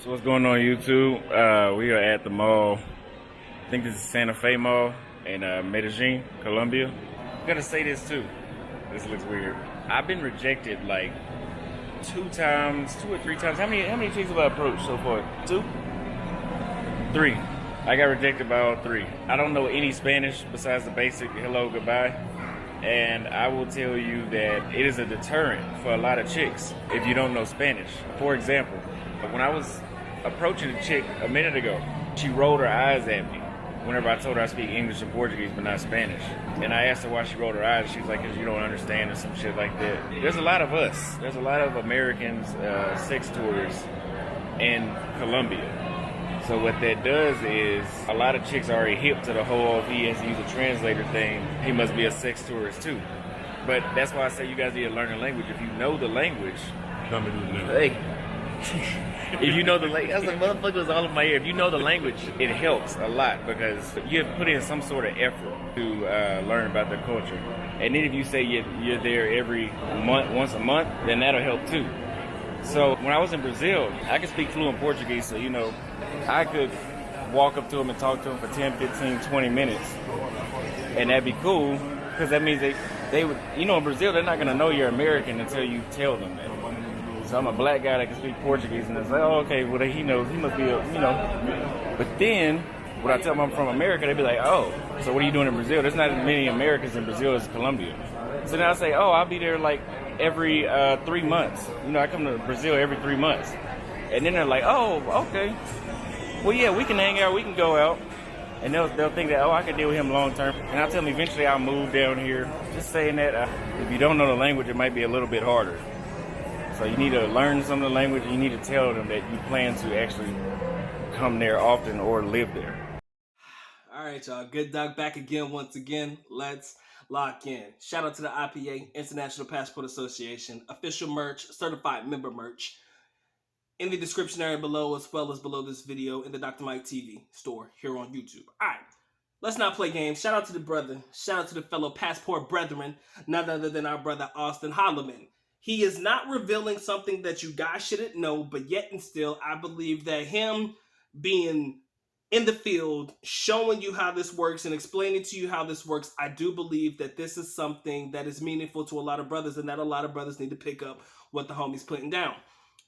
So what's going on YouTube? We are at the mall. I think this is Santa Fe Mall in Medellin, Colombia. I'm gonna say this too. This looks weird. I've been rejected like two or three times. How many chicks have I approached so far? Two? Three. I got rejected by all three. I don't know any Spanish besides the basic hello, goodbye. And I will tell you that it is a deterrent for a lot of chicks if you don't know Spanish. For example, when I was approaching a chick a minute ago, she rolled her eyes at me whenever I told her I speak English and Portuguese but not Spanish. And I asked her why she rolled her eyes. She's like, because you don't understand or some shit like that. There's a lot of us. There's a lot of Americans, sex tourists in Colombia. So what that does is a lot of chicks are already hip to the whole, if he has to use a translator thing, he must be a sex tourist too. But that's why I say you guys need to learn the language. If you know the language, hey, if you know the language, that's like motherfucker was all in my ear. If you know the language, it helps a lot because you have put in some sort of effort to learn about the culture. And then if you say you're there every month, once a month, then that'll help too. So when I was in Brazil, I could speak fluent Portuguese, so I could walk up to them and talk to them for 10, 15, 20 minutes. And that'd be cool, because that means they would, in Brazil, they're not going to know you're American until you tell them that. So I'm a black guy that can speak Portuguese, and it's like, oh, okay, well, he knows, he must be But then, when I tell them I'm from America, they'd be like, oh, so what are you doing in Brazil? There's not as many Americans in Brazil as Colombia. So then I say, oh, I'll be there like every 3 months. I come to Brazil every 3 months. And then they're like, oh, okay. Well, yeah, we can hang out, we can go out. And they'll think that, oh, I can deal with him long term. And I'll tell them eventually I'll move down here. Just saying that if you don't know the language, it might be a little bit harder. So you need to learn some of the language. You need to tell them that you plan to actually come there often or live there. All right, y'all. Good Dog back again once again. Let's lock in. Shout out to the IPA, International Passport Association, official merch, certified member merch. In the description area below, as well as below this video, in the Dr. Mike TV store here on YouTube. All right, let's not play games. Shout out to the brother. Shout out to the fellow passport brethren, none other than our brother Austin Holloman. He is not revealing something that you guys shouldn't know, but yet and still, I believe that him being in the field, showing you how this works and explaining to you how this works, I do believe that this is something that is meaningful to a lot of brothers and that a lot of brothers need to pick up what the homie's putting down.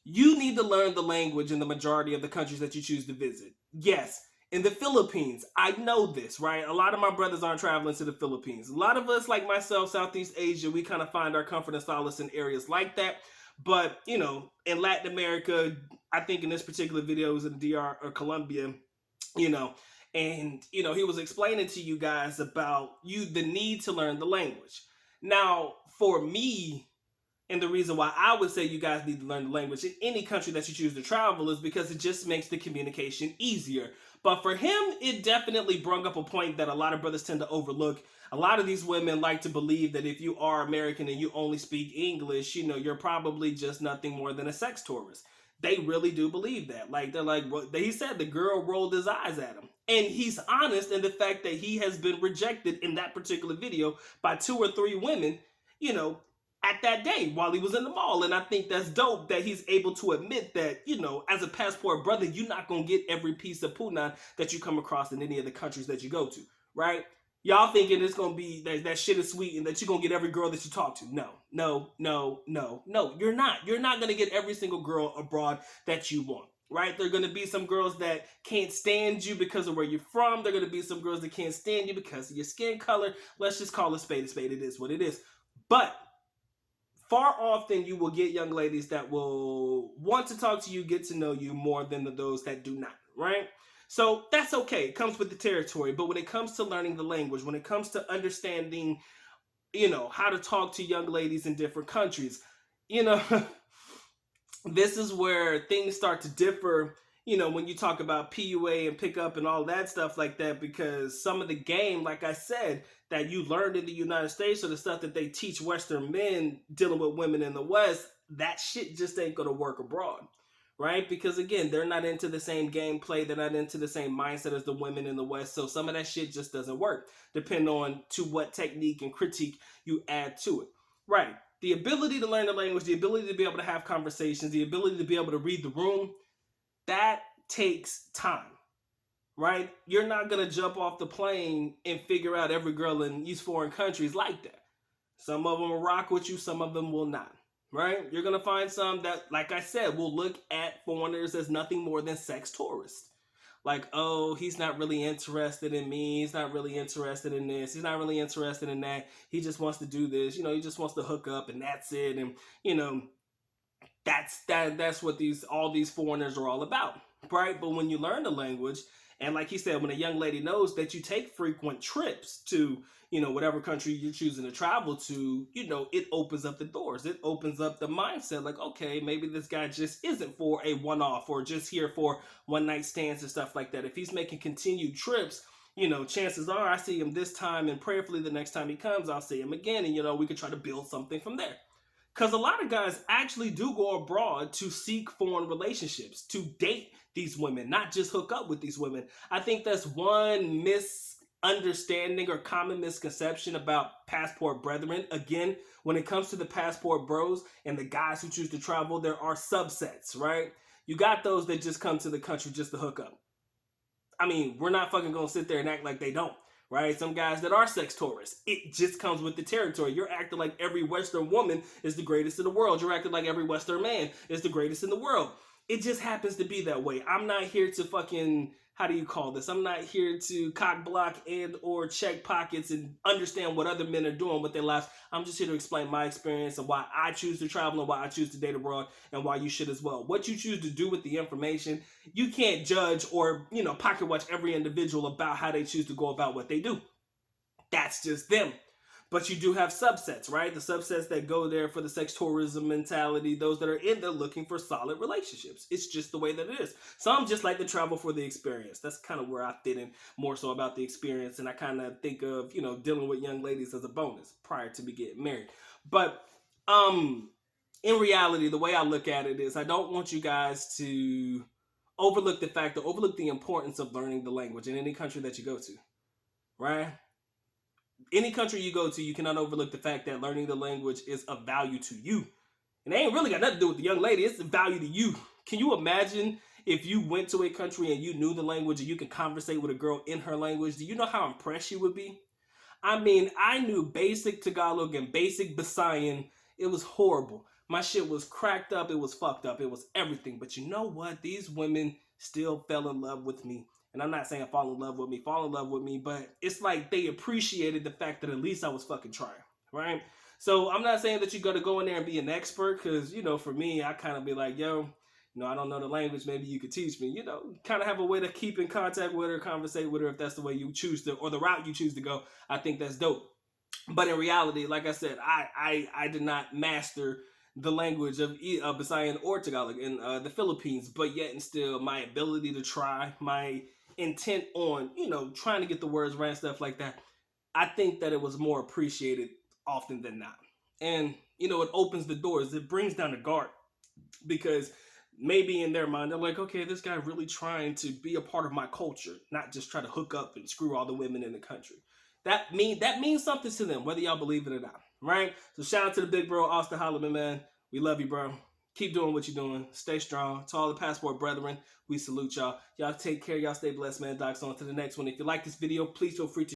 You need to learn the language in the majority of the countries that you choose to visit. Yes, in the Philippines, I know this, right? A lot of my brothers aren't traveling to the Philippines. A lot of us, like myself, Southeast Asia, we kind of find our comfort and solace in areas like that. But, in Latin America, I think in this particular video, it was in DR or Colombia, and he was explaining to you guys about the need to learn the language. Now, for me, and the reason why I would say you guys need to learn the language in any country that you choose to travel is because it just makes the communication easier. But for him, it definitely brought up a point that a lot of brothers tend to overlook. A lot of these women like to believe that if you are American and you only speak English, you're probably just nothing more than a sex tourist. They really do believe that. They're like, he said the girl rolled his eyes at him. And he's honest in the fact that he has been rejected in that particular video by 2 or 3 women, at that day while he was in the mall. And I think that's dope that he's able to admit that, as a passport brother, you're not going to get every piece of punan that you come across in any of the countries that you go to, right? Y'all thinking it's going to be that shit is sweet and that you're going to get every girl that you talk to. No, you're not. You're not going to get every single girl abroad that you want, right? There are going to be some girls that can't stand you because of where you're from. There are going to be some girls that can't stand you because of your skin color. Let's just call a spade a spade. It is what it is. But far often you will get young ladies that will want to talk to you, get to know you more than those that do not, right? So that's okay. It comes with the territory. But when it comes to learning the language, when it comes to understanding, how to talk to young ladies in different countries, this is where things start to differ, when you talk about PUA and pickup and all that stuff like that, because some of the game, like I said, that you learned in the United States or the stuff that they teach Western men dealing with women in the West, that shit just ain't going to work abroad, right? Because again, they're not into the same gameplay. They're not into the same mindset as the women in the West. So some of that shit just doesn't work, depending on to what technique and critique you add to it, right? The ability to learn the language, the ability to be able to have conversations, the ability to be able to read the room, that takes time, right? You're not going to jump off the plane and figure out every girl in these foreign countries like that. Some of them will rock with you, some of them will not, right? You're going to find some that, like I said, will look at foreigners as nothing more than sex tourists. Like, oh, he's not really interested in me. He's not really interested in this. He's not really interested in that. He just wants to do this. He just wants to hook up and that's it. And, you know, that's what all these foreigners are all about, right? But when you learn the language, and like he said, when a young lady knows that you take frequent trips to whatever country you're choosing to travel to, it opens up the doors. It opens up the mindset, like, okay, maybe this guy just isn't for a one-off or just here for one night stands and stuff like that. If he's making continued trips, chances are I see him this time, and prayerfully the next time he comes I'll see him again, and we could try to build something from there. Because a lot of guys actually do go abroad to seek foreign relationships, to date these women, not just hook up with these women. I think that's one misunderstanding or common misconception about passport brethren. Again, when it comes to the passport bros and the guys who choose to travel, there are subsets, right? You got those that just come to the country just to hook up. I mean, we're not fucking going to sit there and act like they don't. Right? Some guys that are sex tourists. It just comes with the territory. You're acting like every Western woman is the greatest in the world. You're acting like every Western man is the greatest in the world. It just happens to be that way. I'm not here to fucking, how do you call this? I'm not here to cock block and or check pockets and understand what other men are doing with their lives. I'm just here to explain my experience and why I choose to travel and why I choose to date abroad and why you should as well. What you choose to do with the information, you can't judge or, pocket watch every individual about how they choose to go about what they do. That's just them. But you do have subsets, right? The subsets that go there for the sex tourism mentality, those that are in there looking for solid relationships. It's just the way that it is. Some just like to travel for the experience. That's kind of where I fit in more so about the experience. And I kind of think of, dealing with young ladies as a bonus prior to me getting married. But in reality, the way I look at it is I don't want you guys to overlook the importance of learning the language in any country that you go to, right? Any country you go to, you cannot overlook the fact that learning the language is of value to you. And they ain't really got nothing to do with the young lady. It's of value to you. Can you imagine if you went to a country and you knew the language and you could conversate with a girl in her language? Do you know how impressed you would be? I mean, I knew basic Tagalog and basic Visayan. It was horrible. My shit was cracked up. It was fucked up. It was everything. But you know what? These women still fell in love with me. And I'm not saying fall in love with me, but it's like they appreciated the fact that at least I was fucking trying, right? So I'm not saying that you got to go in there and be an expert, because, for me, I kind of be like, yo, I don't know the language, maybe you could teach me, kind of have a way to keep in contact with her, conversate with her if that's the way you choose to, or the route you choose to go. I think that's dope. But in reality, like I said, I did not master the language of Visayan or Tagalog in the Philippines, but yet and still my ability to try, my intent on, trying to get the words right and stuff like that, I think that it was more appreciated often than not. And, it opens the doors. It brings down the guard, because maybe in their mind, they're like, okay, this guy really trying to be a part of my culture, not just try to hook up and screw all the women in the country. That means something to them, whether y'all believe it or not, right? So shout out to the big bro, Austin Holloman, man. We love you, bro. Keep doing what you're doing. Stay strong. To all the passport brethren, we salute y'all. Y'all take care. Y'all stay blessed, man. Docs on to the next one. If you like this video, please feel free to